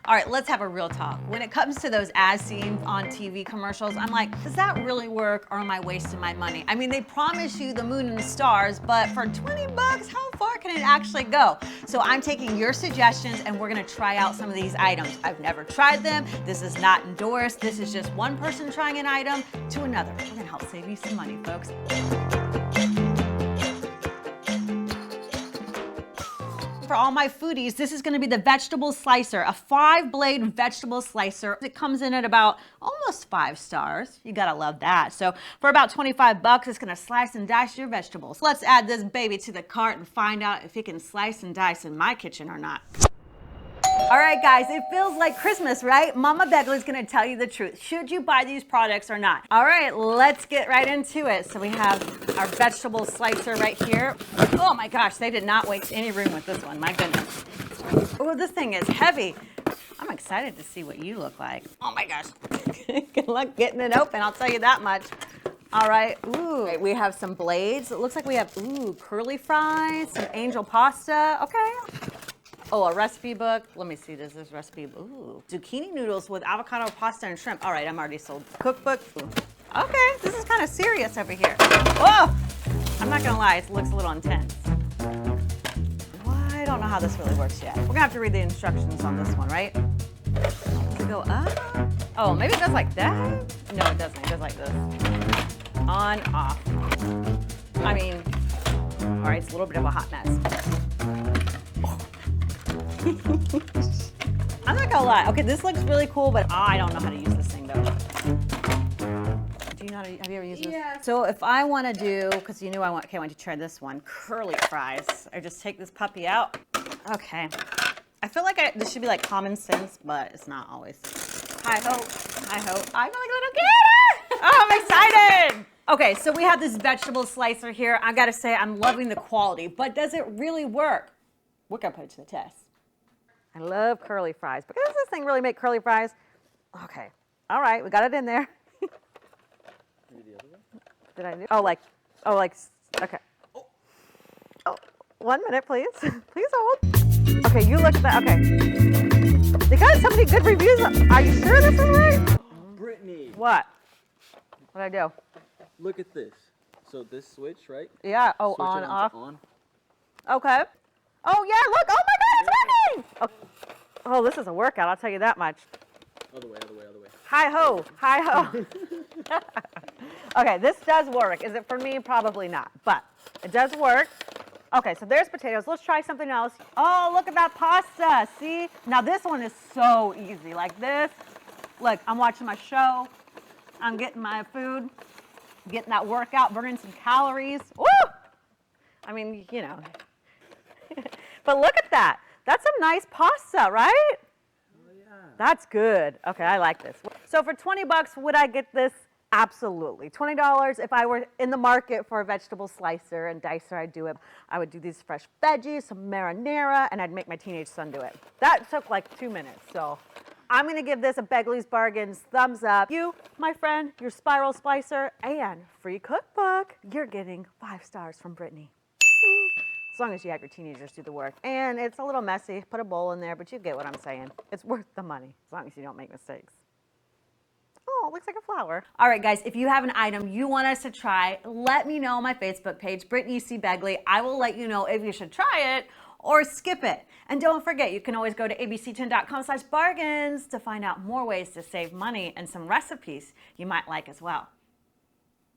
All right, let's have a real talk. When it comes to those as seen on TV commercials, I'm like, does that really work or am I wasting my money? I mean, they promise you the moon and the stars, but for 20 bucks, how far can it actually go? So I'm taking your suggestions and we're gonna try out some of these items. I've never tried them. This is not endorsed. This is just one person trying an item to another. We're gonna help save you some money, folks. For all my foodies, this is gonna be the vegetable slicer, a 5-blade vegetable slicer. It comes in at about almost 5 stars. You gotta love that. So for about 25 bucks, it's gonna slice and dice your vegetables. Let's add this baby to the cart and find out if it can slice and dice in my kitchen or not. All right, guys, it feels like Christmas, right? Mama Begley's gonna tell you the truth. Should you buy these products or not? All right, let's get right into it. So we have our vegetable slicer right here. Oh my gosh, they did not waste any room with this one, my goodness. Oh, this thing is heavy. I'm excited to see what you look like. Oh my gosh, good luck getting it open, I'll tell you that much. All right, ooh, we have some blades. It looks like we have, ooh, curly fries, some angel pasta, okay. Oh, a recipe book. Let me see, does this recipe, ooh. Zucchini noodles with avocado pasta and shrimp. All right, I'm already sold. Cookbook. Ooh. Okay, this is kind of serious over here. Oh, I'm not gonna lie, it looks a little intense. Well, I don't know how this really works yet. We're gonna have to read the instructions on this one, right? Does it go up? Oh, maybe it goes like that? No, it doesn't, it goes like this. On, off. I mean, all right, it's a little bit of a hot mess. I'm not gonna lie. Okay, this looks really cool, but I don't know how to use this thing though. Do you know how to, have you ever used this? Yeah. So if I want to do, because you knew I want to try this one, curly fries. I just take this puppy out. Okay. I feel like this should be like common sense, but it's not always. Hi ho, hi ho. I'm like a little kid. Oh, I'm excited. Okay, so we have this vegetable slicer here. I gotta say, I'm loving the quality, but does it really work? We're gonna put it to the test. I love curly fries, but does this thing really make curly fries? Okay, all right, we got it in there. Did I do? Okay. Oh, 1 minute, please. Please hold. Okay, you look at that, okay. They got so many good reviews. Are you sure this is right? Brittany. What? What'd I do? Look at this. So this switch, right? Yeah, oh, Switch on, it off. on. Okay. Oh yeah, look, oh my God, it's working! Oh, this is a workout, I'll tell you that much. Other way. Hi ho, hi ho. Okay, this does work. Is it for me? Probably not, but it does work. Okay, so there's potatoes. Let's try something else. Oh, look at that pasta, see? Now this one is so easy, like this. Look, I'm watching my show. I'm getting my food, getting that workout, burning some calories. Woo! I mean, you know. But look at that. That's some nice pasta, right? Oh, yeah. That's good. Okay, I like this. So for 20 bucks, would I get this? Absolutely. $20 if I were in the market for a vegetable slicer and dicer, I'd do it. I would do these fresh veggies, some marinara, and I'd make my teenage son do it. That took like 2 minutes, so I'm gonna give this a Begley's Bargains thumbs up. You, my friend, your spiral slicer, and free cookbook. You're getting 5 stars from Brittany. As long as you have your teenagers do the work. And it's a little messy, put a bowl in there, but you get what I'm saying. It's worth the money, as long as you don't make mistakes. Oh, it looks like a flower. All right, guys, if you have an item you want us to try, let me know on my Facebook page, Brittany C. Begley. I will let you know if you should try it or skip it. And don't forget, you can always go to abc10.com/bargains to find out more ways to save money and some recipes you might like as well.